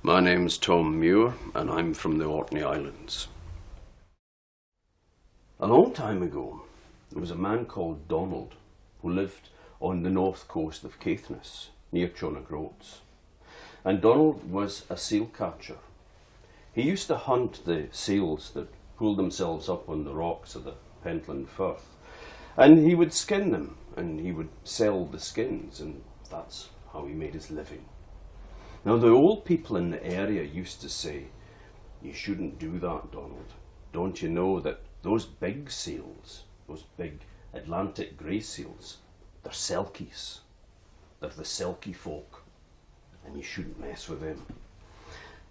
My name's Tom Muir, and I'm from the Orkney Islands. A long time ago, there was a man called Donald who lived on the north coast of Caithness, near John O Groats. And Donald was a seal catcher. He used to hunt the seals that pulled themselves up on the rocks of the Pentland Firth. And he would skin them, and he would sell the skins, and that's how he made his living. Now, the old people in the area used to say, "You shouldn't do that, Donald. Don't you know that those big seals, those big Atlantic grey seals, they're selkies. They're the Selkie folk, and you shouldn't mess with them.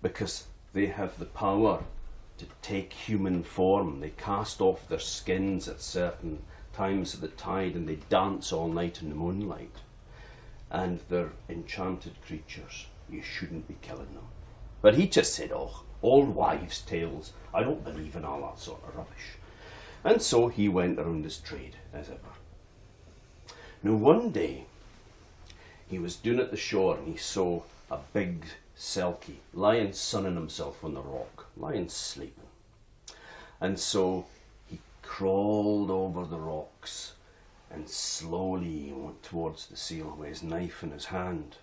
Because they have the power to take human form. They cast off their skins at certain times of the tide, and they dance all night in the moonlight. And they're enchanted creatures. You shouldn't be killing them." But he just said, "Oh, old wives' tales. I don't believe in all that sort of rubbish." And so he went around his trade as ever. Now one day, he was down at the shore and he saw a big selkie lying sunning himself on the rock, lying sleeping. And so he crawled over the rocks and slowly went towards the seal with his knife in his hand.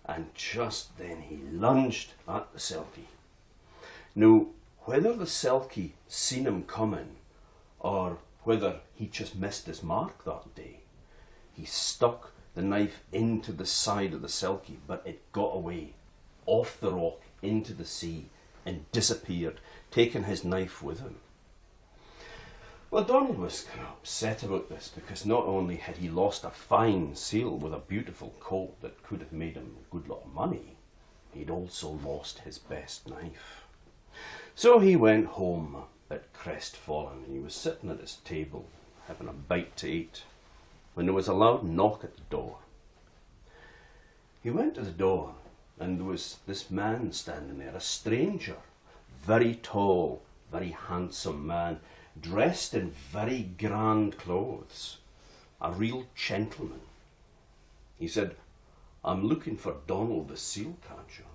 And just then he lunged at the selkie. Now, whether the selkie seen him coming or whether he just missed his mark that day, he stuck the knife into the side of the selkie, but it got away off the rock into the sea and disappeared, taking his knife with him. Well, Donald was kind of upset about this because not only had he lost a fine seal with a beautiful coat that could have made him a good lot of money, he'd also lost his best knife. So he went home a bit crestfallen, and he was sitting at his table having a bite to eat when there was a loud knock at the door. He went to the door and there was this man standing there, a stranger, very tall, very handsome man, dressed in very grand clothes, a real gentleman. He said, "I'm looking for Donald the seal catcher."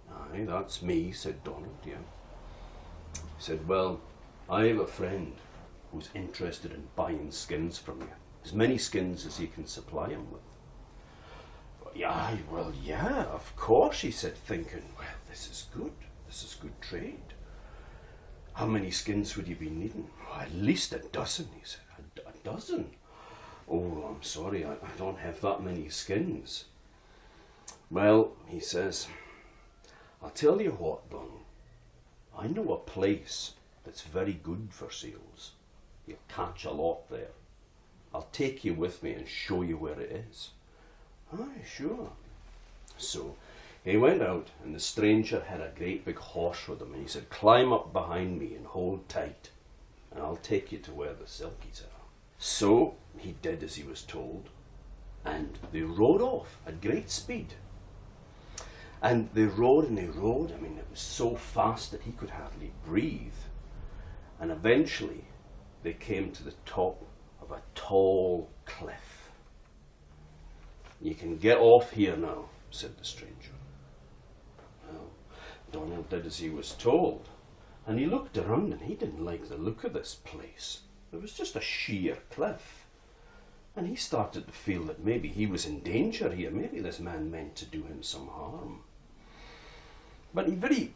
"Aye, that's me," said Donald, "yeah." He said, "Well, I have a friend who's interested in buying skins from you. As many skins as you can supply him with." "Yeah, well, yeah, of course," he said, thinking, "Well, this is good. This is good trade. How many skins would you be needing?" "Well, at least a dozen," he said. A dozen? "Oh, I'm sorry, I don't have that many skins." "Well," he says, "I'll tell you what, Donald. I know a place that's very good for seals. You'll catch a lot there. I'll take you with me and show you where it is." "Aye, sure." So he went out, and the stranger had a great big horse with him, and he said, "Climb up behind me and hold tight, and I'll take you to where the selkies are." So he did as he was told, and they rode off at great speed. And they rode and they rode. I mean, it was so fast that he could hardly breathe. And eventually they came to the top of a tall cliff. "You can get off here now," said the stranger. Well, Donald did as he was told, and he looked around and he didn't like the look of this place. It was just a sheer cliff. And he started to feel that maybe he was in danger here. Maybe this man meant to do him some harm. But he very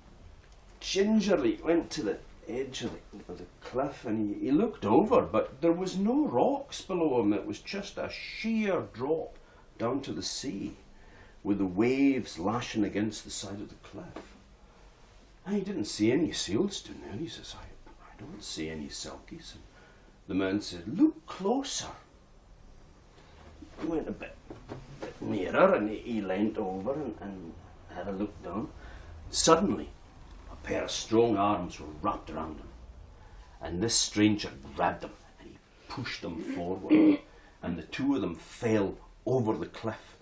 gingerly went to the edge of the cliff, and he looked over, but there was no rocks below him. It was just a sheer drop down to the sea, with the waves lashing against the side of the cliff. And he didn't see any seals down there. He says, I don't see any selkies." And the man said, "Look closer." He went a bit nearer, and he leant over and had a look down. Suddenly, a pair of strong arms were wrapped around him, and this stranger grabbed him and he pushed them forward, and the two of them fell over the cliff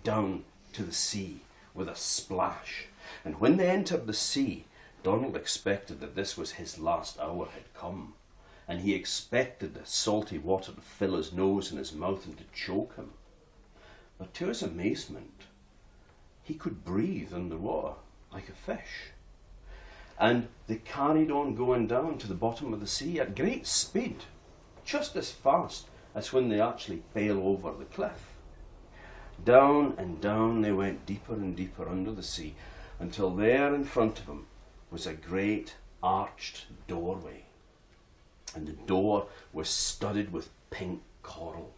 down to the sea with a splash. And when they entered the sea, Donald expected that this was his last hour had come, and he expected the salty water to fill his nose and his mouth and to choke him. But to his amazement, he could breathe underwater like a fish. And they carried on going down to the bottom of the sea at great speed, just as fast as when they actually fell over the cliff. Down and down they went, deeper and deeper under the sea, until there in front of them was a great arched doorway. And the door was studded with pink coral.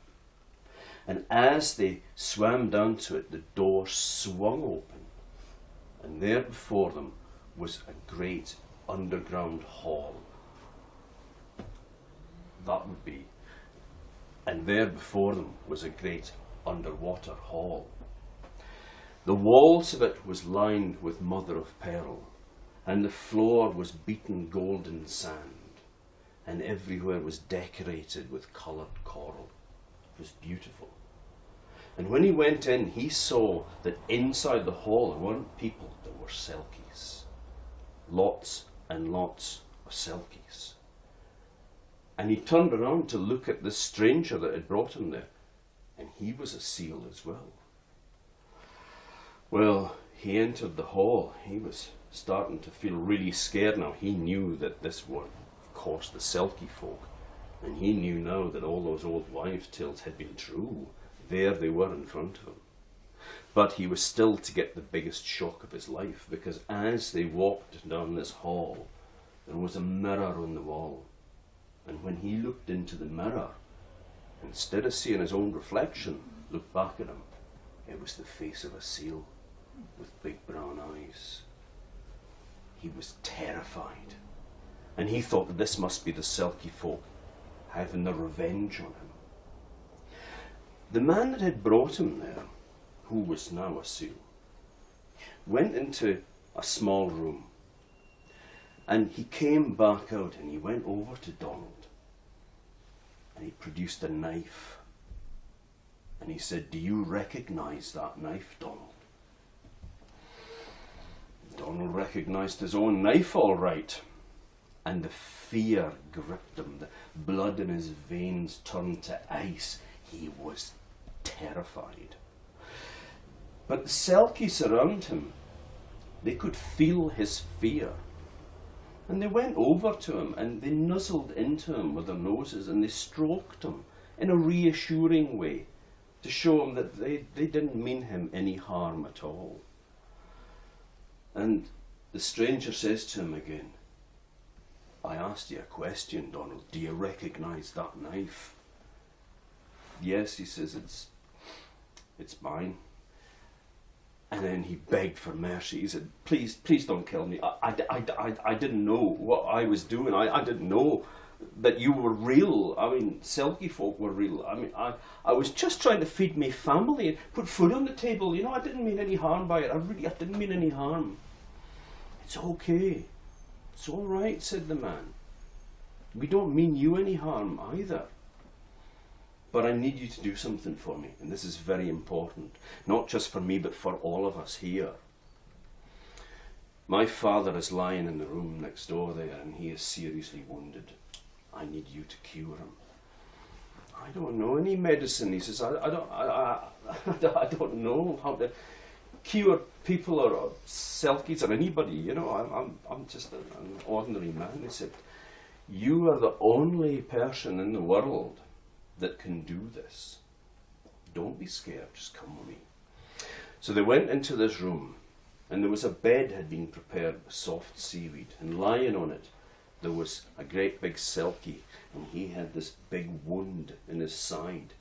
And as they swam down to it, the door swung open, and there before them was a great underground hall. That would be. And there before them was a great underwater hall. The walls of it was lined with mother of pearl, and the floor was beaten golden sand, and everywhere was decorated with coloured coral. It was beautiful. And when he went in, he saw that inside the hall there weren't people, there were selkies. Lots and lots of selkies. And he turned around to look at the stranger that had brought him there, and he was a seal as well. Well, he entered the hall. He was starting to feel really scared now. He knew that this were, of course, the Selkie folk, and he knew now that all those old wives' tales had been true. There they were in front of him. But he was still to get the biggest shock of his life, because as they walked down this hall, there was a mirror on the wall. And when he looked into the mirror, instead of seeing his own reflection look back at him, it was the face of a seal with big brown eyes. He was terrified, and he thought that this must be the Selkie folk having their revenge on him. The man that had brought him there, who was now a seal, went into a small room, and he came back out and he went over to Donald, and he produced a knife, and he said, "Do you recognise that knife, Donald?" Donald recognised his own knife all right, and the fear gripped him. The blood in his veins turned to ice. He was terrified. But the Selkies around him, they could feel his fear. And they went over to him and they nuzzled into him with their noses and they stroked him in a reassuring way to show him that they didn't mean him any harm at all. And the stranger says to him again, "I asked you a question, Donald. Do you recognise that knife?" "Yes," he says, it's mine. And then he begged for mercy. He said, please don't kill me. I didn't know what I was doing. I didn't know that you were real. I mean, Selkie folk were real. I mean, I was just trying to feed my family and put food on the table. You know, I didn't mean any harm by it. I didn't mean any harm. "It's okay. It's all right," said the man. "We don't mean you any harm either. But I need you to do something for me, and this is very important, not just for me, but for all of us here. My father is lying in the room next door there, and he is seriously wounded. I need you to cure him." "I don't know any medicine," he says. I don't know how to cure people or Selkies or anybody. You know, I'm just an ordinary man." He said, "You are the only person in the world that can do this. Don't be scared, just come with me." So they went into this room, and there was a bed had been prepared with soft seaweed, and lying on it there was a great big Selkie, and he had this big wound in his side.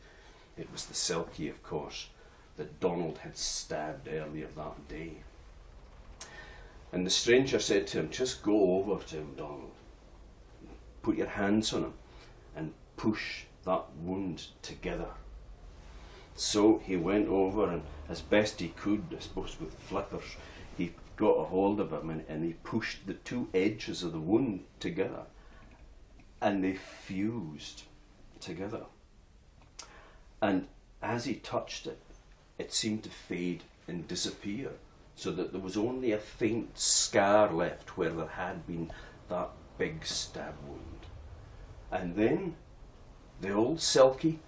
It was the Selkie, of course, that Donald had stabbed earlier that day. And the stranger said to him, "Just go over to him, Donald. Put your hands on him and push that wound together." So he went over, and as best he could, I suppose with flippers, he got a hold of him and he pushed the two edges of the wound together, and they fused together. And as he touched it, it seemed to fade and disappear, so that there was only a faint scar left where there had been that big stab wound. And then the old Selkie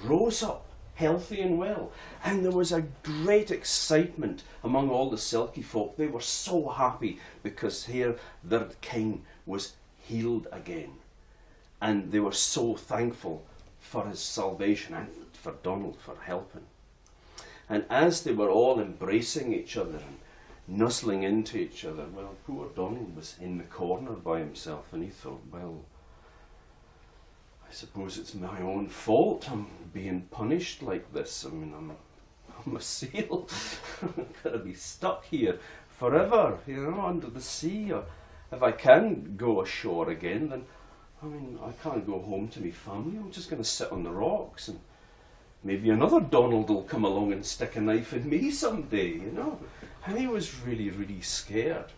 rose up healthy and well. And there was a great excitement among all the Selkie folk. They were so happy because here their king was healed again. And they were so thankful for his salvation and for Donald for helping. And as they were all embracing each other and nuzzling into each other, well, poor Donald was in the corner by himself, and he thought, well, I suppose it's my own fault. I'm being punished like this. I mean, I'm a seal. I'm going to be stuck here forever, under the sea. Or if I can go ashore again, then, I mean, I can't go home to my family. I'm just going to sit on the rocks, and maybe another Donald will come along and stick a knife in me someday, And he was really, really scared.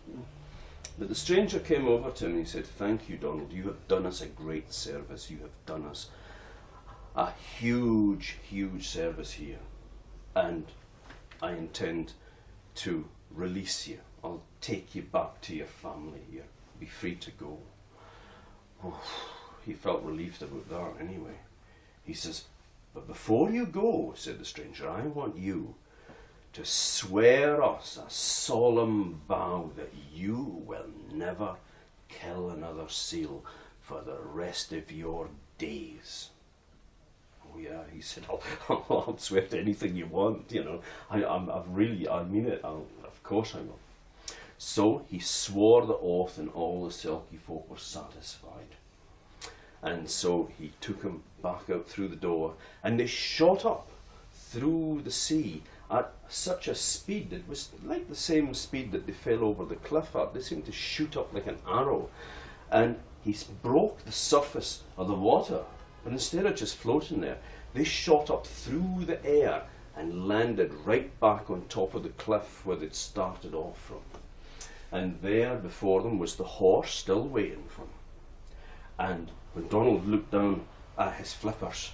But the stranger came over to him and he said, "Thank you, Donald. You have done us a great service. You have done us a huge, huge service here. And I intend to release you. I'll take you back to your family. You'll be free to go." Oh, he felt relieved about that anyway. He says, "But before you go," said the stranger, "I want you to swear us a solemn vow that you will never kill another seal for the rest of your days." "Oh yeah," he said, I'll swear to anything you want, I mean it, of course I will. So he swore the oath and all the Selkie folk were satisfied. And so he took him back out through the door and they shot up through the sea at such a speed. It was like the same speed that they fell over the cliff at. They seemed to shoot up like an arrow. And he broke the surface of the water. But instead of just floating there, they shot up through the air and landed right back on top of the cliff where they'd started off from. And there before them was the horse still waiting for them. And when Donald looked down at his flippers,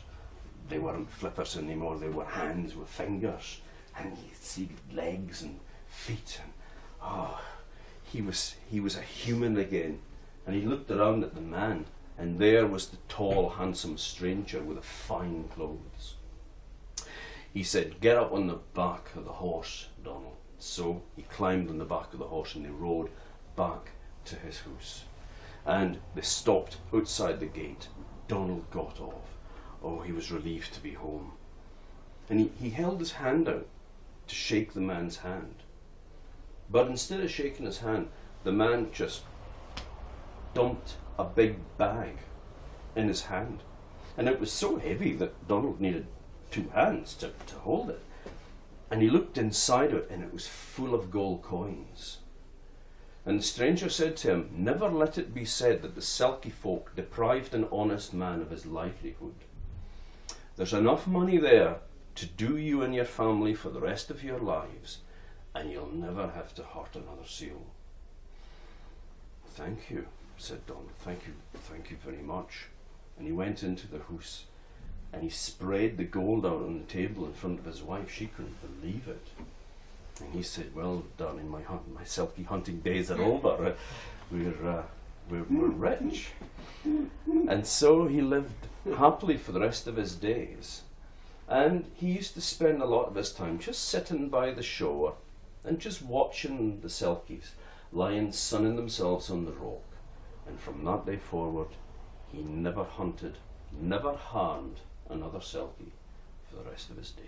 they weren't flippers anymore, they were hands with fingers. And you see legs and feet, and he was a human again. And he looked around at the man, and there was the tall, handsome stranger with the fine clothes. He said, "Get up on the back of the horse, Donald." So he climbed on the back of the horse and they rode back to his house. And they stopped outside the gate. Donald got off. Oh, he was relieved to be home. And he held his hand out to shake the man's hand. But instead of shaking his hand, the man just dumped a big bag in his hand. And it was so heavy that Donald needed two hands to hold it. And he looked inside it and it was full of gold coins. And the stranger said to him, "Never let it be said that the Selkie folk deprived an honest man of his livelihood. There's enough money there to do you and your family for the rest of your lives, and you'll never have to hurt another seal." "Thank you," said Donald. Thank you very much." And he went into the house and he spread the gold out on the table in front of his wife. She couldn't believe it. And he said, "Well, darling, my Selkie hunting days are over. We're rich." And so he lived happily for the rest of his days. And he used to spend a lot of his time just sitting by the shore and just watching the Selkies lying sunning themselves on the rock. And from that day forward, he never hunted, never harmed another Selkie for the rest of his days.